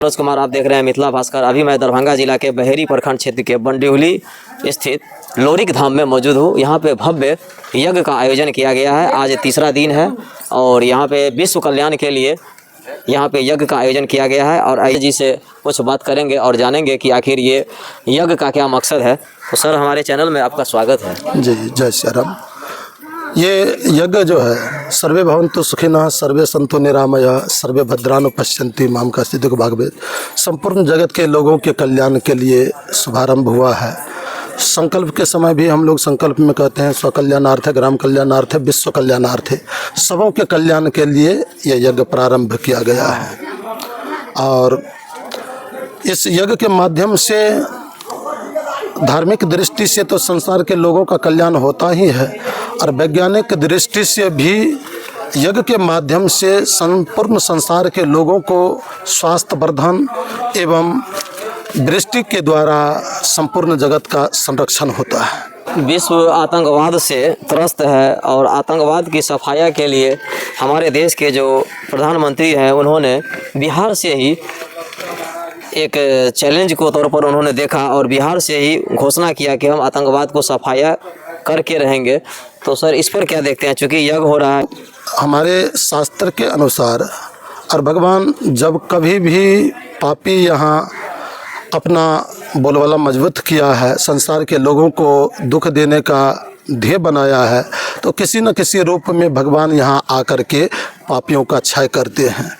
मनोज कुमार, आप देख रहे हैं मिथिला भास्कर। अभी मैं दरभंगा जिला के बहेरी प्रखंड क्षेत्र के बंडीहुली स्थित लोरिक धाम में मौजूद हूँ। यहाँ पे भव्य यज्ञ का आयोजन किया गया है। आज तीसरा दिन है और यहाँ पे विश्व कल्याण के लिए यहाँ पे यज्ञ का आयोजन किया गया है। और आइए जी से कुछ बात करेंगे और जानेंगे कि आखिर ये यज्ञ का क्या मकसद है। तो सर, हमारे चैनल में आपका स्वागत है। जी, जय श्री राम। ये यज्ञ जो है, सर्वे भवन्तु सुखिनः, सर्वे सन्तु निरामयः, सर्वे भद्राणि पश्यन्ति मां कश्चित् भाग्येत। संपूर्ण जगत के लोगों के कल्याण के लिए शुभारंभ हुआ है। संकल्प के समय भी हम लोग संकल्प में कहते हैं स्वकल्याणार्थे, ग्राम कल्याणार्थे, विश्व कल्याणार्थे, सबों के कल्याण के लिए ये यज्ञ प्रारंभ किया गया है। और इस यज्ञ के माध्यम से धार्मिक दृष्टि से तो संसार के लोगों का कल्याण होता ही है, और वैज्ञानिक दृष्टि से भी यज्ञ के माध्यम से संपूर्ण संसार के लोगों को स्वास्थ्य वर्धन एवं दृष्टि के द्वारा संपूर्ण जगत का संरक्षण होता है। विश्व आतंकवाद से त्रस्त है और आतंकवाद की सफाया के लिए हमारे देश के जो प्रधानमंत्री हैं, उन्होंने बिहार से ही एक चैलेंज को तौर पर उन्होंने देखा और बिहार से ही घोषणा किया कि हम आतंकवाद को सफाया करके रहेंगे। तो सर, इस पर क्या देखते हैं, चूँकि यज्ञ हो रहा है? हमारे शास्त्र के अनुसार और भगवान जब कभी भी पापी यहाँ अपना बोलबाला मजबूत किया है, संसार के लोगों को दुख देने का ध्येय बनाया है, तो किसी न किसी रूप में भगवान यहाँ आकर के पापियों का क्षय करते हैं।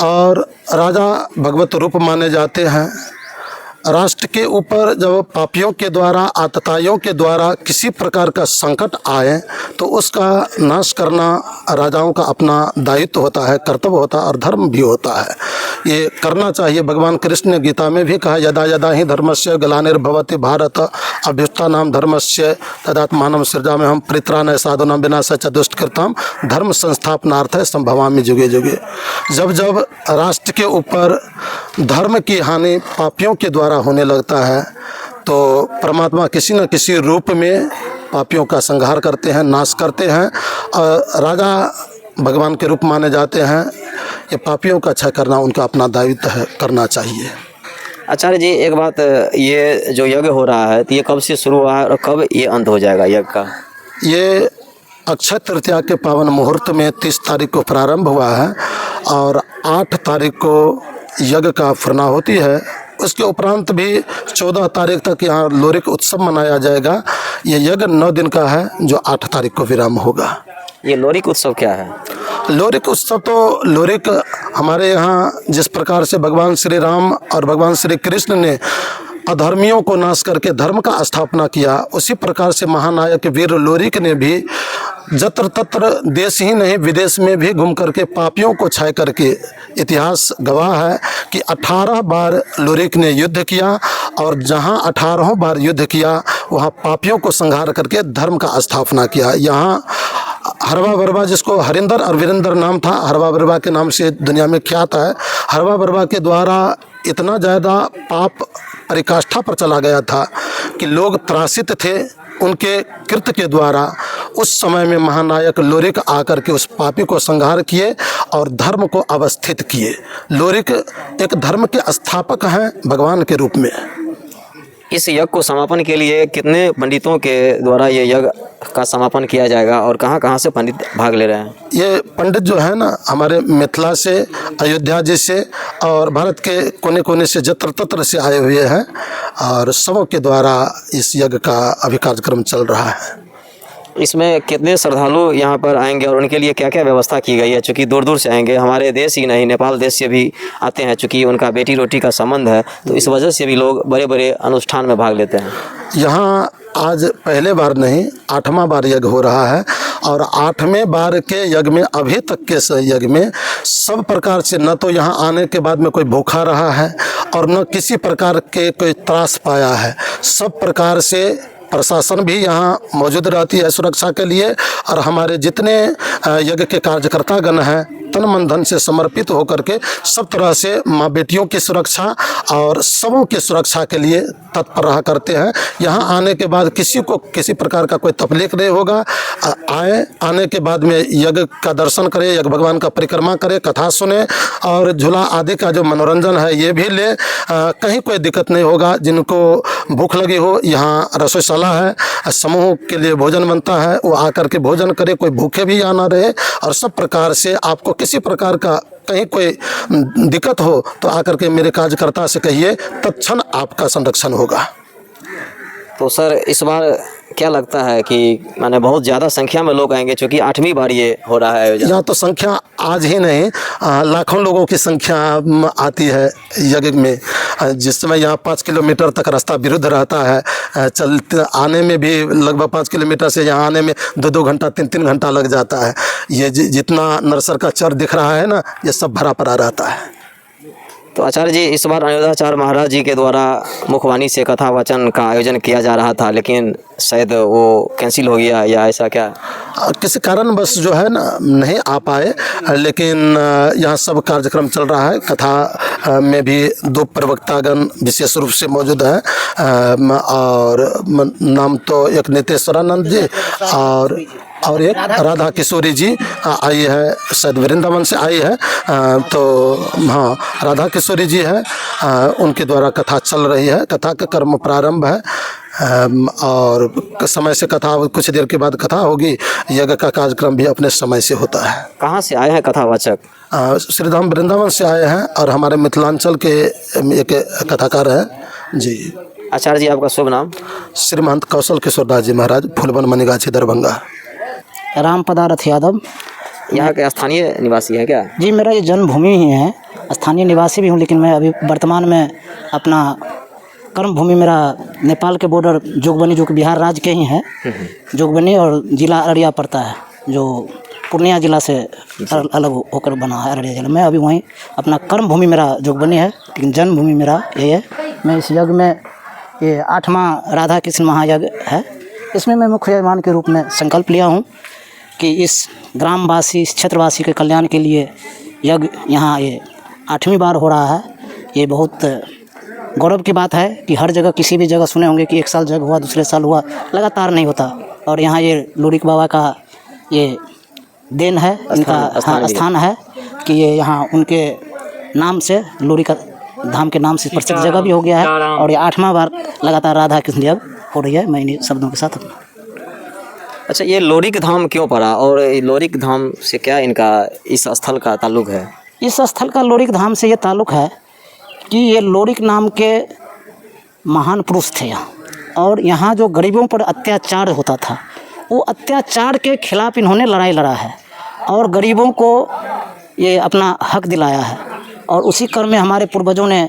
और राजा भगवत रूप माने जाते हैं। राष्ट्र के ऊपर जब पापियों के द्वारा, आतताइयों के द्वारा किसी प्रकार का संकट आए तो उसका नाश करना राजाओं का अपना दायित्व होता है, कर्तव्य होता है और धर्म भी होता है। ये करना चाहिए। भगवान कृष्ण ने गीता में भी कहा, यदा यदा ही धर्मस्य ग्लानिर्भवति भारत अभ्युत्थानं धर्मस्य तदात्मानं सृजाम्यहं परित्राणाय साधूनां विनाशाय च दुष्कृतां धर्म संस्थापनार्थाय संभवामि जुगे जुगे। जब जब राष्ट्र के ऊपर धर्म की हानि पापियों के द्वारा होने लगता है तो परमात्मा किसी न किसी रूप में पापियों का संहार करते हैं, नाश करते हैं। और राजा भगवान के रूप माने जाते हैं। ये पापियों का क्षय करना उनका अपना दायित्व है, करना चाहिए। आचार्य जी, एक बात, ये जो यज्ञ हो रहा है तो ये कब से शुरू हुआ है और कब ये अंत हो जाएगा यज्ञ का? ये अक्षय तृतीया के पावन मुहूर्त में 30 तारीख को प्रारंभ हुआ है और 8 तारीख को यज्ञ का पूर्णाहुति है। उसके उपरांत भी 14 तारीख तक यहाँ लोरिक उत्सव मनाया जाएगा। ये यज्ञ 9 दिन का है जो 8 तारीख को विराम होगा। ये लोरिक उत्सव क्या है? लोरिक उत्सव तो लोरिक हमारे यहाँ जिस प्रकार से भगवान श्री राम और भगवान श्री कृष्ण ने अधर्मियों को नाश करके धर्म का स्थापना किया, उसी प्रकार से महानायक वीर लोरिक ने भी जत्र तत्र देश ही नहीं विदेश में भी घूम करके पापियों को छाय करके, इतिहास गवाह है कि 18 बार लोरिक ने युद्ध किया और जहां 18 बार युद्ध किया वहां पापियों को संहार करके धर्म का स्थापना किया। यहाँ हरवा बरवा, जिसको हरिंदर और वीरेंद्र नाम था, हरवा बरवा के नाम से दुनिया में ख्यात है। हरवा बरवा के द्वारा इतना ज़्यादा पाप परिकाष्ठा पर चला गया था कि लोग त्रासित थे उनके कृत्य के द्वारा। उस समय में महानायक लोरिक आकर के उस पापी को संहार किए और धर्म को अवस्थित किए। लोरिक एक धर्म के स्थापक हैं भगवान के रूप में। इस यज्ञ को समापन के लिए कितने पंडितों के द्वारा ये यज्ञ का समापन किया जाएगा और कहाँ कहाँ से पंडित भाग ले रहे हैं? ये पंडित जो है ना, हमारे मिथिला से, अयोध्या जी से और भारत के कोने कोने से, जत्र तत्र से आए हुए हैं और सबों के द्वारा इस यज्ञ का अभी कार्यक्रम चल रहा है। इसमें कितने श्रद्धालु यहाँ पर आएंगे और उनके लिए क्या क्या व्यवस्था की गई है? चूँकि दूर दूर से आएंगे, हमारे देश ही नहीं नेपाल देश से भी आते हैं, चूँकि उनका बेटी रोटी का संबंध है, तो इस वजह से भी लोग बड़े बड़े अनुष्ठान में भाग लेते हैं। यहाँ आज पहले बार नहीं, 8वां बार यज्ञ हो रहा है और 8वें बार के यज्ञ में, अभी तक के यज्ञ में सब प्रकार से न तो यहाँ आने के बाद में कोई भूखा रहा है और न किसी प्रकार के कोई त्रास पाया है। सब प्रकार से प्रशासन भी यहाँ मौजूद रहती है सुरक्षा के लिए और हमारे जितने यज्ञ के कार्यकर्तागण हैं तन मन धन से समर्पित होकर के सब तरह से माँ बेटियों की सुरक्षा और सबों की सुरक्षा के लिए तत्पर रहा करते हैं। यहाँ आने के बाद किसी को किसी प्रकार का कोई तकलीफ नहीं होगा। आने के बाद में यज्ञ का दर्शन करें, यज्ञ भगवान का परिक्रमा करें, कथा सुने और झूला आदि का जो मनोरंजन है ये भी ले। कहीं कोई दिक्कत नहीं होगा। जिनको भूख लगी हो, यहाँ रसोईशाला है, समूह के लिए भोजन बनता है, वो आकर के भोजन करे, कोई भूखे भी यहाँ ना रहे। और सब प्रकार से आपको किसी प्रकार का कहीं कोई दिक्कत हो तो आकर के मेरे कार्यकर्ता से कहिए, तत्क्षण आपका संरक्षण होगा। तो सर इस बार क्या लगता है कि माने बहुत ज़्यादा संख्या में लोग आएंगे, क्योंकि 8वीं बार ये हो रहा है आयोजन? यहाँ तो संख्या आज ही नहीं, लाखों लोगों की संख्या आती है यज्ञ में। जिस समय यहाँ 5 किलोमीटर तक रास्ता विरुद्ध रहता है, चलते आने में भी लगभग 5 किलोमीटर से यहाँ आने में 2-2 घंटा 3-3 घंटा लग जाता है। ये जितना नरसर का चर दिख रहा है ना, ये सब भरा पड़ा रहता है। तो आचार्य जी, इस बार अनिरुद्धाचार्य महाराज जी के द्वारा मुखवाणी से कथा वचन का आयोजन किया जा रहा था, लेकिन शायद वो कैंसिल हो गया या ऐसा क्या? किसी कारण बस जो है ना नहीं आ पाए, लेकिन यहाँ सब कार्यक्रम चल रहा है। कथा में भी 2 प्रवक्तागण विशेष रूप से मौजूद हैं, और नाम तो एक नितेश्वरानंद जी और एक राधा किशोरी जी आई है, शायद वृंदावन से आई है। तो हाँ, राधा किशोरी जी है, उनके द्वारा कथा चल रही है। कथा का कर्म प्रारंभ है और समय से कथा, कुछ देर के बाद कथा होगी। यज्ञ का कार्यक्रम भी अपने समय से होता है। कहाँ से आए हैं कथावाचक? श्रीधाम वृंदावन से आए हैं और हमारे मिथिलांचल के एक कथाकार हैं जी। आचार्य जी, आपका शुभ नाम? श्रीमंत कौशल किशोर दास जी महाराज, फूलवन मनीगाछी, दरभंगा। राम पदारथ यादव। यहाँ के स्थानीय निवासी है क्या? जी, मेरा ये जन्मभूमि ही है, स्थानीय निवासी भी हूँ, लेकिन मैं अभी वर्तमान में अपना कर्म भूमि मेरा नेपाल के बॉर्डर जोगबनी, जो कि बिहार राज्य के ही है, जोगबनी, और जिला अररिया पड़ता है, जो पूर्णिया जिला से अलग होकर बना है, अररिया जिला। मैं अभी वहीं, अपना कर्म भूमि मेरा जोगबनी है, लेकिन जन्मभूमि मेरा ये है। मैं इस यज्ञ में, ये 8वां राधा कृष्ण महायज्ञ है, इसमें मैं मुख्य यजमान के रूप में संकल्प लिया हूँ कि इस ग्रामवासी, इस क्षेत्रवासी के कल्याण के लिए यज्ञ यहाँ ये 8वीं बार हो रहा है। ये बहुत गौरव की बात है कि हर जगह, किसी भी जगह सुने होंगे कि एक साल यज्ञ हुआ, दूसरे साल हुआ, लगातार नहीं होता। और यहाँ ये लोरिक बाबा का ये देन है, इनका स्थान है कि ये यहाँ उनके नाम से, लोरिक धाम के नाम से प्रसिद्ध जगह भी हो गया है। और ये 8वां बार लगातार राधा कृष्ण यज्ञ हो रही है। मैं इन्हीं शब्दों के साथ। अच्छा, ये लोरिक धाम क्यों पड़ा और लोरिक धाम से क्या इनका, इस स्थल का ताल्लुक है? इस स्थल का लोरिक धाम से ये ताल्लुक है कि ये लोरिक नाम के महान पुरुष थे यहाँ, और यहाँ जो गरीबों पर अत्याचार होता था, वो अत्याचार के खिलाफ इन्होंने लड़ाई लड़ा है और गरीबों को ये अपना हक दिलाया है। और उसी क्रम में हमारे पूर्वजों ने,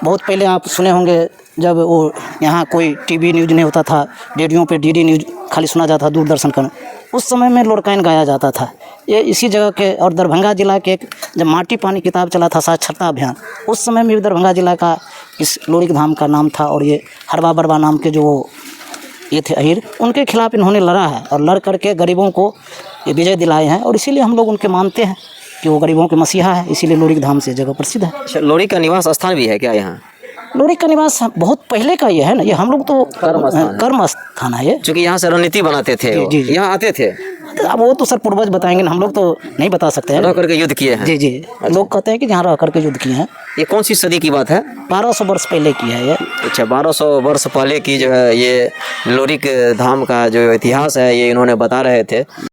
बहुत पहले आप सुने होंगे, जब वो यहाँ कोई टीवी न्यूज़ नहीं होता था, रेडियो पे डीडी न्यूज़ खाली सुना जाता था, दूरदर्शन का, उस समय में लोरकाइन गाया जाता था। ये इसी जगह के, और दरभंगा जिला के एक जब माटी पानी किताब चला था, साक्षरता अभियान, उस समय में भी दरभंगा जिला का इस लोरिक धाम का नाम था। और ये हरबा बरबा नाम के जो ये थे अहीर, उनके खिलाफ इन्होंने लड़ा है और लड़ करके गरीबों को ये विजय दिलाए हैं। और इसीलिए हम लोग उनके मानते हैं कि वो गरीबों के मसीहा है, इसीलिए लोरिक धाम से जगह प्रसिद्ध है। अच्छा, लोरिक का निवास स्थान भी है क्या यहाँ? लोरिक का निवास बहुत पहले का ये है ना, ये हम लोग तो कर्म स्थान है ये, क्योंकि यहाँ से रणनीति बनाते थे, जी। यहाँ आते थे। अब वो तो सर पूर्वज बताएंगे, हम लोग तो नहीं बता सकते हैं। रह करके युद्ध किए हैं? जी। लोग कहते हैं कि यहाँ रह करके युद्ध किए हैं। ये कौन सी सदी की बात है? 1200 वर्ष पहले की है ये। अच्छा, 1200 वर्ष पहले की जो है ये लोरिक धाम का जो इतिहास है, ये इन्होंने बता रहे थे।